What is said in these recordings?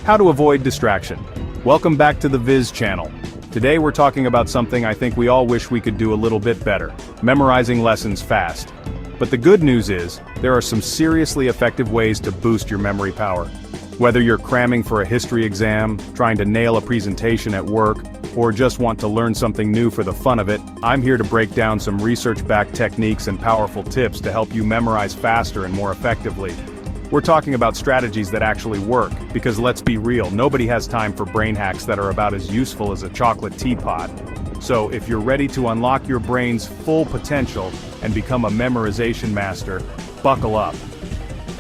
How to avoid distraction. Welcome back to the Viz channel. Today we're talking about something I think we all wish we could do a little bit better: memorizing lessons fast. But the good news is, there are some seriously effective ways to boost your memory power. Whether you're cramming for a history exam, trying to nail a presentation at work, or just want to learn something new for the fun of it, I'm here to break down some research-backed techniques and powerful tips to help you memorize faster and more effectively. We're talking about strategies that actually work, because let's be real, nobody has time for brain hacks that are about as useful as a chocolate teapot. So if you're ready to unlock your brain's full potential and become a memorization master, buckle up.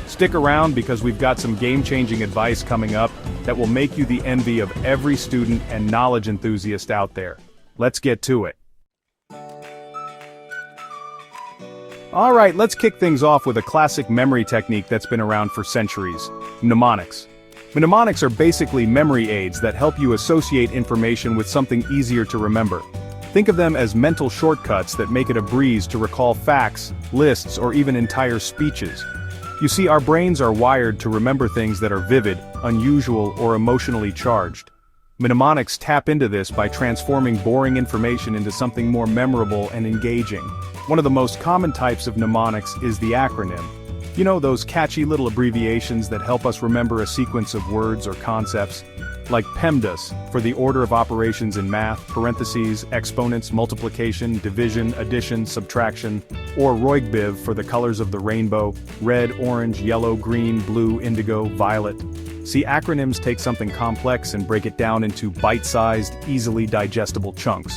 Stick around because we've got some game-changing advice coming up that will make you the envy of every student and knowledge enthusiast out there. Let's get to it. Alright, let's kick things off with a classic memory technique that's been around for centuries: mnemonics. Mnemonics are basically memory aids that help you associate information with something easier to remember. Think of them as mental shortcuts that make it a breeze to recall facts, lists, or even entire speeches. You see, our brains are wired to remember things that are vivid, unusual, or emotionally charged. Mnemonics tap into this by transforming boring information into something more memorable and engaging. One of the most common types of mnemonics is the acronym. You know, those catchy little abbreviations that help us remember a sequence of words or concepts? Like PEMDAS, for the order of operations in math, parentheses, exponents, multiplication, division, addition, subtraction, or ROIGBIV for the colors of the rainbow: red, orange, yellow, green, blue, indigo, violet. See, acronyms take something complex and break it down into bite-sized, easily digestible chunks.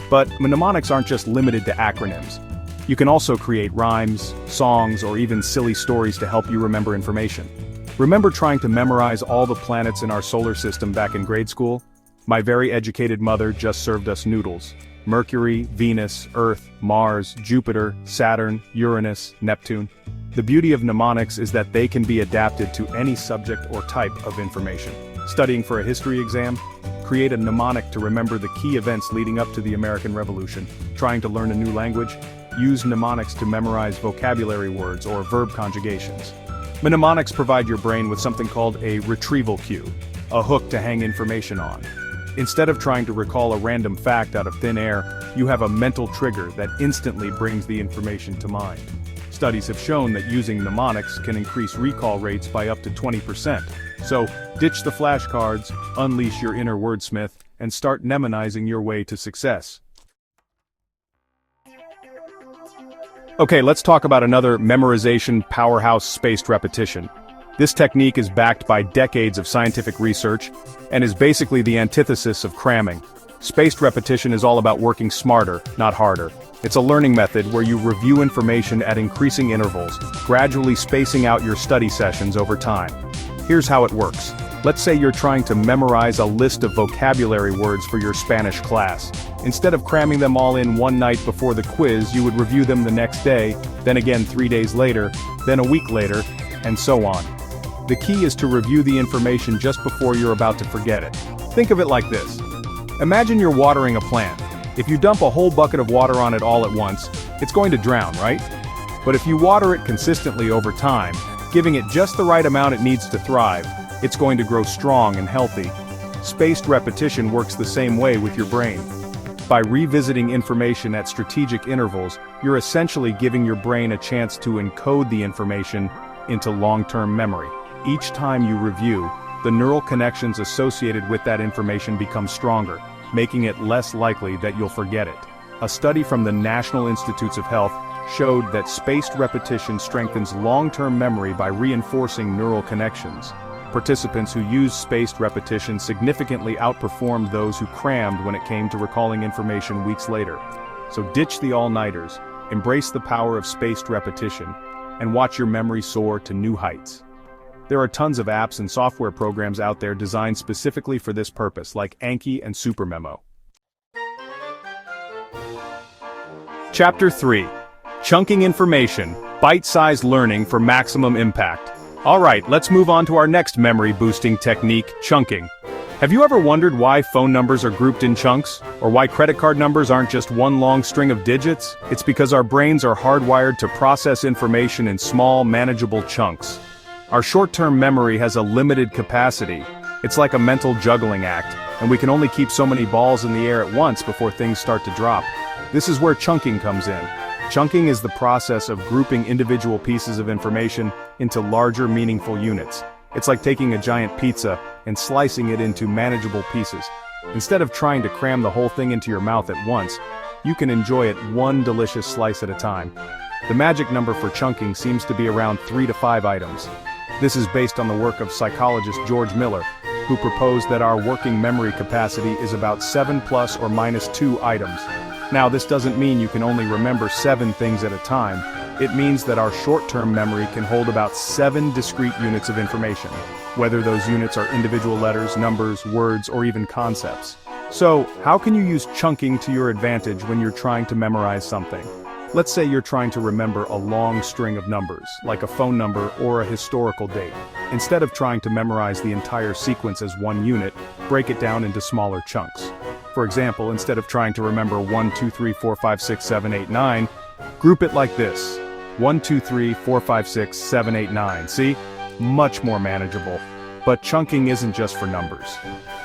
But mnemonics aren't just limited to acronyms. You can also create rhymes, songs, or even silly stories to help you remember information. Remember trying to memorize all the planets in our solar system back in grade school? My very educated mother just served us noodles. Mercury, Venus, Earth, Mars, Jupiter, Saturn, Uranus, Neptune. The beauty of mnemonics is that they can be adapted to any subject or type of information. Studying for a history exam? Create a mnemonic to remember the key events leading up to the American Revolution. Trying to learn a new language? Use mnemonics to memorize vocabulary words or verb conjugations. Mnemonics provide your brain with something called a retrieval cue, a hook to hang information on. Instead of trying to recall a random fact out of thin air, you have a mental trigger that instantly brings the information to mind. Studies have shown that using mnemonics can increase recall rates by up to 20%. So, ditch the flashcards, unleash your inner wordsmith, and start mnemonizing your way to success. Okay, let's talk about another memorization powerhouse: spaced repetition. This technique is backed by decades of scientific research and is basically the antithesis of cramming. Spaced repetition is all about working smarter, not harder. It's a learning method where you review information at increasing intervals, gradually spacing out your study sessions over time. Here's how it works. Let's say you're trying to memorize a list of vocabulary words for your Spanish class. Instead of cramming them all in one night before the quiz, you would review them the next day, then again 3 days later, then a week later, and so on. The key is to review the information just before you're about to forget it. Think of it like this. Imagine you're watering a plant. If you dump a whole bucket of water on it all at once, it's going to drown, right? But if you water it consistently over time, giving it just the right amount it needs to thrive, it's going to grow strong and healthy. Spaced repetition works the same way with your brain. By revisiting information at strategic intervals, you're essentially giving your brain a chance to encode the information into long-term memory. Each time you review, the neural connections associated with that information become stronger, making it less likely that you'll forget it. A study from the National Institutes of Health showed that spaced repetition strengthens long-term memory by reinforcing neural connections. Participants who used spaced repetition significantly outperformed those who crammed when it came to recalling information weeks later. So ditch the all-nighters, embrace the power of spaced repetition, and watch your memory soar to new heights. There are tons of apps and software programs out there designed specifically for this purpose, like Anki and SuperMemo. Chapter 3. Chunking information, bite-sized learning for maximum impact. Alright, let's move on to our next memory-boosting technique: chunking. Have you ever wondered why phone numbers are grouped in chunks? Or why credit card numbers aren't just one long string of digits? It's because our brains are hardwired to process information in small, manageable chunks. Our short-term memory has a limited capacity, It's like a mental juggling act, and we can only keep so many balls in the air at once before things start to drop. This is where chunking comes in. Chunking is the process of grouping individual pieces of information into larger, meaningful units. It's like taking a giant pizza and slicing it into manageable pieces. Instead of trying to cram the whole thing into your mouth at once, you can enjoy it one delicious slice at a time. The magic number for chunking seems to be around 3 to 5 items. This is based on the work of psychologist George Miller, who proposed that our working memory capacity is about 7 plus or minus 2 items. Now, this doesn't mean you can only remember 7 things at a time. It means that our short-term memory can hold about 7 discrete units of information, whether those units are individual letters, numbers, words, or even concepts. So, how can you use chunking to your advantage when you're trying to memorize something? Let's say you're trying to remember a long string of numbers, like a phone number or a historical date. Instead of trying to memorize the entire sequence as one unit, break it down into smaller chunks. For example, instead of trying to remember 1, 2, 3, 4, 5, 6, 7, 8, 9, group it like this. 1, 2, 3, 4, 5, 6, 7, 8, 9. See? Much more manageable. But chunking isn't just for numbers.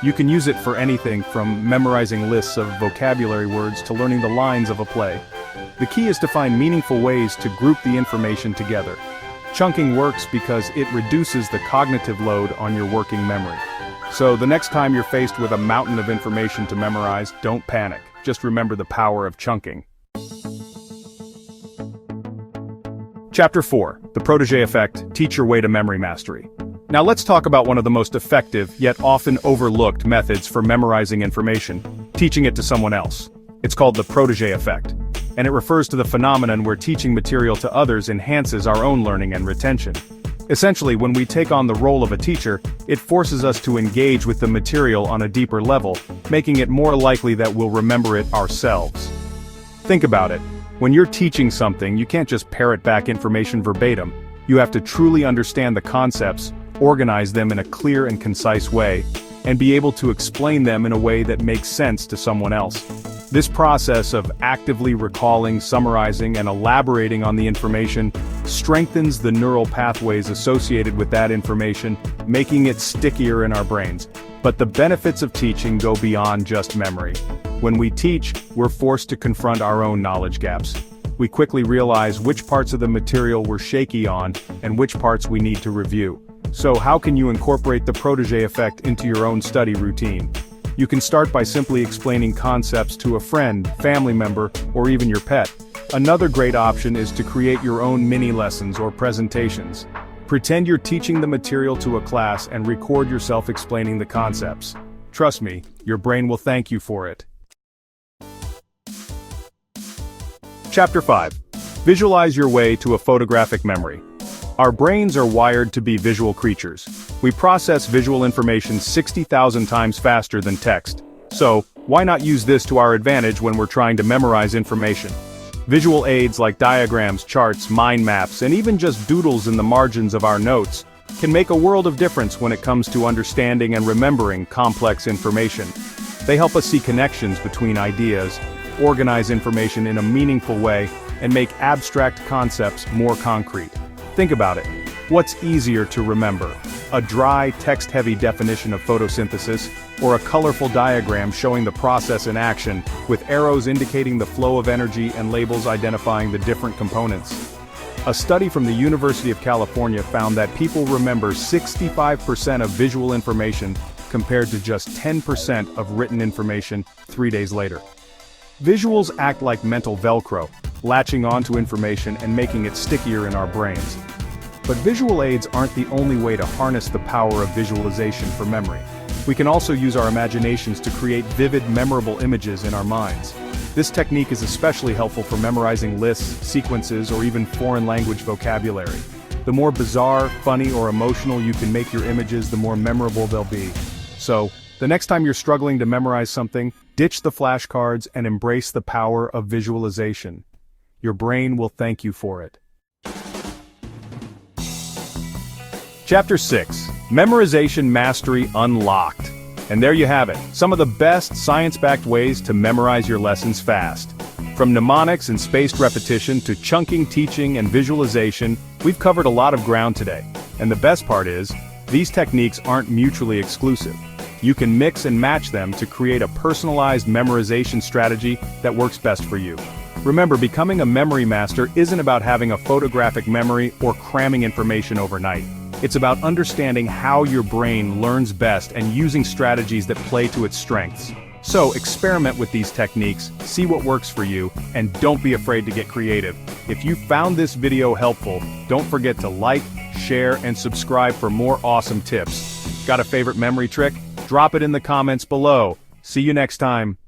You can use it for anything from memorizing lists of vocabulary words to learning the lines of a play. The key is to find meaningful ways to group the information together. Chunking works because it reduces the cognitive load on your working memory. So the next time you're faced with a mountain of information to memorize, don't panic. Just remember the power of chunking. Chapter 4, The Protégé Effect, Teach Your Way to Memory Mastery. Now let's talk about one of the most effective, yet often overlooked methods for memorizing information, teaching it to someone else. It's called the protégé effect, and it refers to the phenomenon where teaching material to others enhances our own learning and retention. Essentially, when we take on the role of a teacher, it forces us to engage with the material on a deeper level, making it more likely that we'll remember it ourselves. Think about it. When you're teaching something, you can't just parrot back information verbatim. You have to truly understand the concepts, organize them in a clear and concise way, and be able to explain them in a way that makes sense to someone else. This process of actively recalling, summarizing, and elaborating on the information strengthens the neural pathways associated with that information, making it stickier in our brains. But the benefits of teaching go beyond just memory. When we teach, we're forced to confront our own knowledge gaps. We quickly realize which parts of the material we're shaky on and which parts we need to review. So how can you incorporate the protégé effect into your own study routine? You can start by simply explaining concepts to a friend, family member, or even your pet. Another great option is to create your own mini lessons or presentations. Pretend you're teaching the material to a class and record yourself explaining the concepts. Trust me, your brain will thank you for it. Chapter 5. Visualize your way to a photographic memory. Our brains are wired to be visual creatures. We process visual information 60,000 times faster than text. So, why not use this to our advantage when we're trying to memorize information? Visual aids like diagrams, charts, mind maps, and even just doodles in the margins of our notes can make a world of difference when it comes to understanding and remembering complex information. They help us see connections between ideas, organize information in a meaningful way, and make abstract concepts more concrete. Think about it. What's easier to remember? A dry, text-heavy definition of photosynthesis, or a colorful diagram showing the process in action, with arrows indicating the flow of energy and labels identifying the different components? A study from the University of California found that people remember 65% of visual information compared to just 10% of written information 3 days later. Visuals act like mental Velcro, latching onto information and making it stickier in our brains. But visual aids aren't the only way to harness the power of visualization for memory. We can also use our imaginations to create vivid, memorable images in our minds. This technique is especially helpful for memorizing lists, sequences, or even foreign language vocabulary. The more bizarre, funny, or emotional you can make your images, the more memorable they'll be. So, the next time you're struggling to memorize something, ditch the flashcards and embrace the power of visualization. Your brain will thank you for it. Chapter 6. Memorization Mastery Unlocked. And there you have it, some of the best science-backed ways to memorize your lessons fast. From mnemonics and spaced repetition to chunking, teaching, and visualization, we've covered a lot of ground today. And the best part is, These techniques aren't mutually exclusive. You can mix and match them to create a personalized memorization strategy that works best for you. Remember, becoming a memory master isn't about having a photographic memory or cramming information overnight. It's about understanding how your brain learns best and using strategies that play to its strengths. So, experiment with these techniques, see what works for you, and don't be afraid to get creative. If you found this video helpful, don't forget to like, share, and subscribe for more awesome tips. Got a favorite memory trick? Drop it in the comments below. See you next time.